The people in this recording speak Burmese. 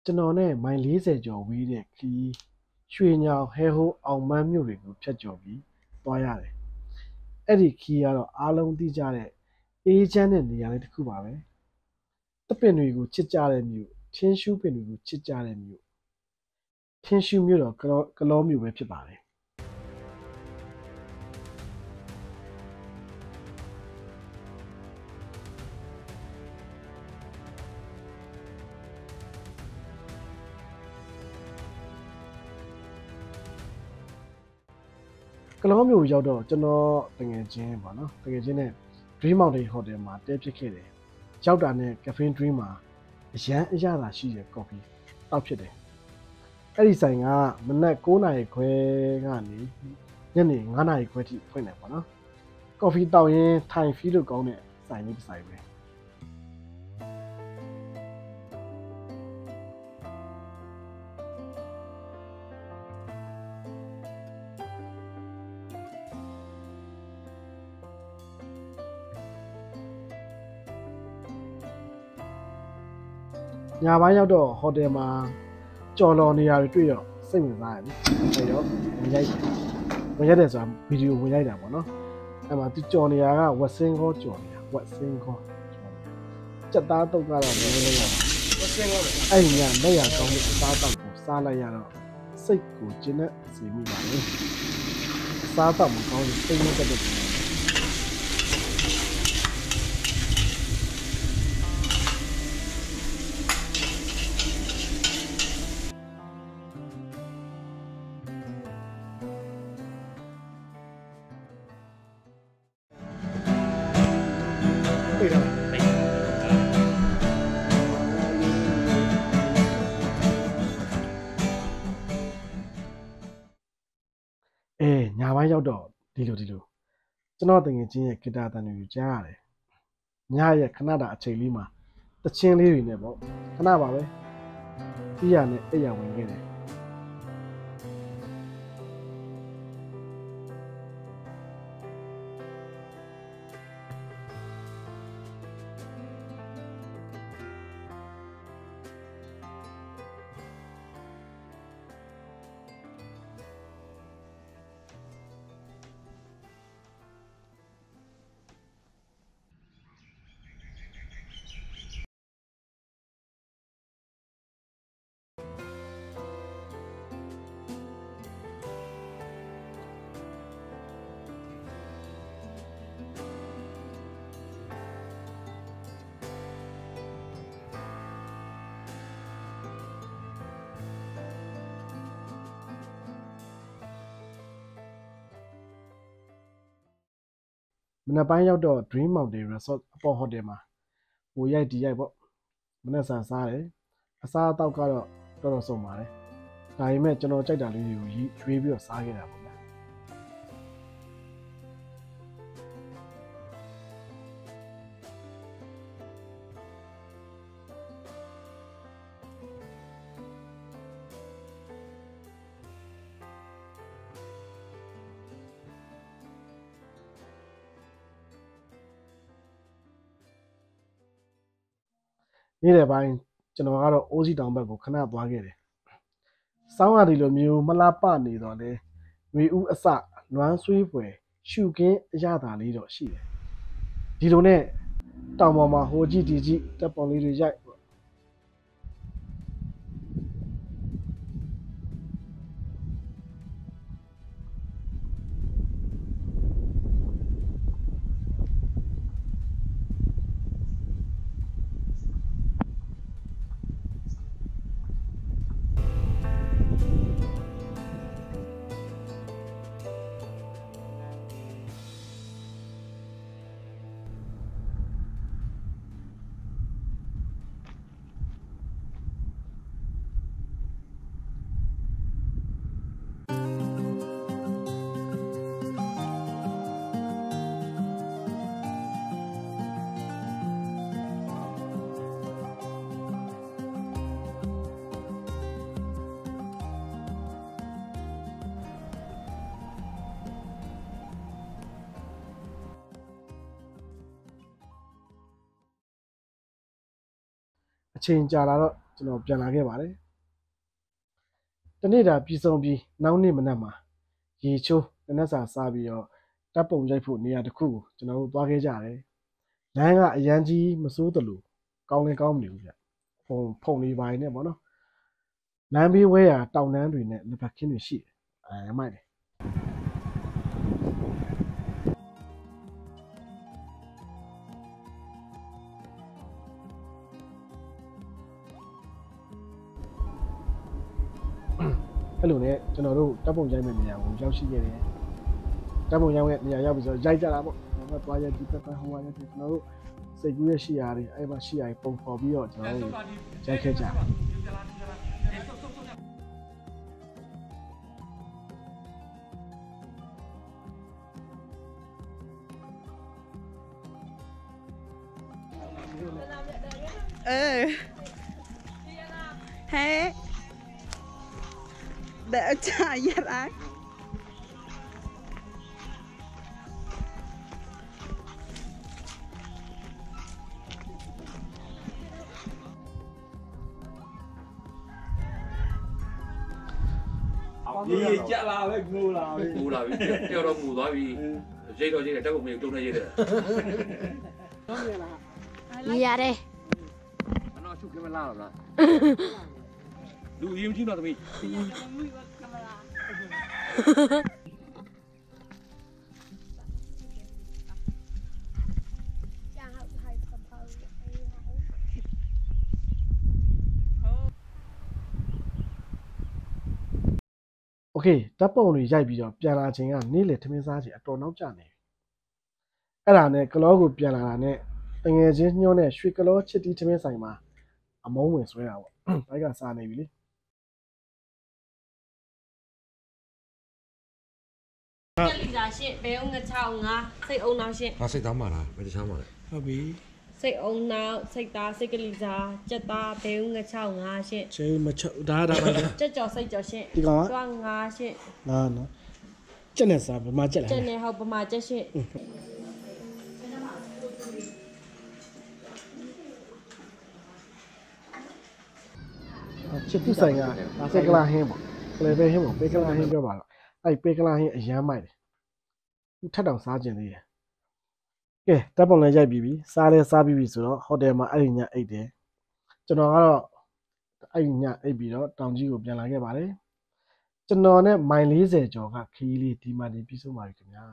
ကျွန်တော်နဲ့မိုင်40ကျော်ဝေးတဲ့ခီးရွှေညောင်ဟဲဟိုးအောင်မန်းမြို့တွေကိုဖြတ်ကျော်ပြီးသွားရတယ်။အဲ့ဒီခီးကတော့အားလုံးသိကြတဲ့အေးချမ်းတဲ့နေရာလေးတစ်ခုပါပဲ။တပင်တွေကိုချစ်ကြတဲ့မြို့ထင်းရှူးပင်တွေကိုချစ်ကြတဲ့မြို့ထင်းရှူးမြို့တော့ကလောမြို့ပဲဖြစ်ပါတယ်။ကလောမြို့ရောက်တော့ကျွန်တော်တကယ်ချင်းပေါ့နော်တကယ်ချင်းနဲ့ Dream Mountain Hotel မှာတဲဖြစ်ခဲ့တယ်။ရောက်တာနဲ့ Cafe Dream မှာအရန်အရသာရှိတဲ့ကော်ဖီတောက်ဖြစ်တယ်။အဲ့ဒီဆိုင်ကမနက်9:00 နာရီခွဲကနေညနေ9:00 နာရီခွဲထိဖွင့်တယ်ပေါ့နော်။ကော်ဖီတောက်ရင်ထိုင်ဖီးလို့ကောင်းတဲ့ဆိုင်လေးတစ်ဆိုင်ပဲ။ညပိုင်းရောက်တော့ဟိုတယ်မှာကြော်လော်နေရာတွေတွေ့တော့စိတ်ဝင်စားရတယ်။အဲ့တော့ဝင်ရိုက်တယ်ဆိုတာဗီဒီယိုဝင်ရိုက်တာပေါ့နော်။အဲ့မှာသူကြော်နေရာကဝက်စင်းခေါ်ကြော်နေတာဝက်စင်းခေါ်ကြက်သားတုတ်ကတော့လည်းလည်းရပါဝက်စင်းခေါ်ပဲအဲ့ညလက်ရကောင်းတဲ့အစားတောက်ကိုစားလိုက်ရတော့စိတ်ကိုကျဉ်းနဲ့စီမိပါလေ။စားတော့မကောင်းဘူးစိတ်နဲ့တက်တဲ့ညာပိုင်းရောက်တော့ဒီလိုကျွန်တော်တကယ်ချင်းရဲ့ဂီတာတန်တွေကိုကြားရတယ်ညရဲ့ခဏတာအချိန်လေးမှာတချင်းလေးတွေနဲ့ပေါ့ခဏပါပဲပြီးရနဲ့အိယာဝင်ခဲ့တယ်မနက်ပိုင်းရောက်တော့ Dream Mountain Resort အပေါ်ဟိုတယ်မှာဟိုရိုက်ဒီရိုက်ပေါ့မနက်စာစားတယ်အစားအသောက်ကတော့တော်တော်စုံပါတယ်ဒါပေမဲ့ကျွန်တော်ကြိုက်တာလေးတွေကိုရွေးပြီးတော့စားခဲ့တာပေါ့ဗျာနေ့တဲ့ပိုင်းကျွန်တော်ကတော့အိုးစီတောင်ဘက်ကိုခဏသွားခဲ့တယ်။စောင်းရဒီလိုမျိုးမလားပနေတော့လေငွေဥအစလွမ်းဆွေးဖွယ်ရှုခင်းအရသာလေးတော့ရှိတယ်။ဒီလိုနဲ့တောင်ပေါ်မှာဟိုကြည့်ဒီကြည့်တက်ပုံလေးတွေရိုက်အချိန်ကြာလာတော့ ကျွန်တော်ပြန်လာခဲ့ပါတယ်တနေ့တာပြည်ဆုံးပြီးနောက်နေ့မနက်မှာရေချိုးနက်စာစားပြီးတော့တပ်ပုံရိုက်ဖို့နေရာတစ်ခုကိုကျွန်တော်တို့သွားခဲ့ကြတယ်လမ်းကအရန်ကြီးမစိုးတလို့ကောင်းလဲကောင်းမနေဘူးဗျဖုန်လေးပိုင်းနဲ့ပေါ့နော်လမ်းဘေးဝဲရာတောင်တန်းတွေနဲ့လက်ဖက်ခင်းတွေရှိတယ်မိုက်တယ်အဲ့လိုနဲ့ကျွန်တော်တို့တပ်ပုံရိုက်မဲ့နေရာကိုရောက်ရှိခဲ့တယ်တပ်ပုံရိုက်မဲ့နေရာရောက်ပြီးဆိုရိုက်ကြတာပေါ့ကျွန်တော်သွားရိုက်ဒီဘက်ကဟိုကရိုက်ကျွန်တော်တို့စိတ်ကူးရဲ့ရှိရာတွေအဲ့မှာရှိရာပုံဖော်ပြီးတော့ကျွန်တော်တို့ရိုက်ခဲ့ကြတယ်ဟဲ့တဲ့ချာရလာဒီကြလာပဲငိုလာပြီငိုလာပြီတယောက်တော့ငိုသွားပြီရိတ်တော့ရိတ်တယ်တက်ဖို့မရတုံးနေရိတ်တယ်ရတယ်အနော်ရှုခမလာလားလူရင်းချင်းတော့သမီးโอเคတပ်ပုံတွေရိုက်ပြီးတော့ပြန်လာခြင်းကနေ့လေထမင်းစားခြင်းအတော်နောက်ကျနေပြီအဲ့ဒါနဲ့ကလောကိုပြန်လာတာနဲ့တငယ်ချင်းညှိုးနဲ့ရွှေကလောချစ်တီးထမင်းဆိုင်မှာအမုန်းဝင်ဆွဲတာပေါ့ဘိုက်ကစားနေပြီလေတက်လီစာရှင့်ဘဲအောင်ငချောင်းငါစိတ်အုံနောက်ရှင့်ဟာစိတ်သားမှာလားမတခြားမှာလဲဟုတ်ပြီစိတ်အုံနောက်စိတ်သားစိတ်ကလီစာကြက်သားဘဲအောင်ငချောင်းငါရှင့်ချိန်မချုပ်ဒါပါလေကြက်ကြော်စိတ်ကြော်ရှင့်ဒီကောင်ကတွားငါရှင့်နော်ကြက်နဲ့စားဗမာကြက်လားကြက်နဲ့ဟောက်ဗမာကြက်ရှင့်ချစ်သူဆိုင်ကပေကလာဟင်းပေါ့ကလေးပဲဟင်းပေါ့ပေကလာဟင်းပြောပါတော့အဲ့ပေကလာဟင်းအရမ်းမိုက်တယ်ထပ်တောင်စားကျင်သေးတယ်ကဲတပ်ပုံလည်းရိုက်ပြီးပြီစားလည်းစားပြီးပြီဆိုတော့ဟိုတယ်မှာအဲ့ဒီညအိတ်တယ်ကျွန်တော်ကတော့အဲ့ဒီညအိတ်ပြီးတော့တောင်ကြီးကိုပြန်လာခဲ့ပါတယ်ကျွန်တော်နဲ့မိုင်40ကျော်ကခီးလေးဒီမှာနေပြီးဆုံးပါပြီခင်ဗျာ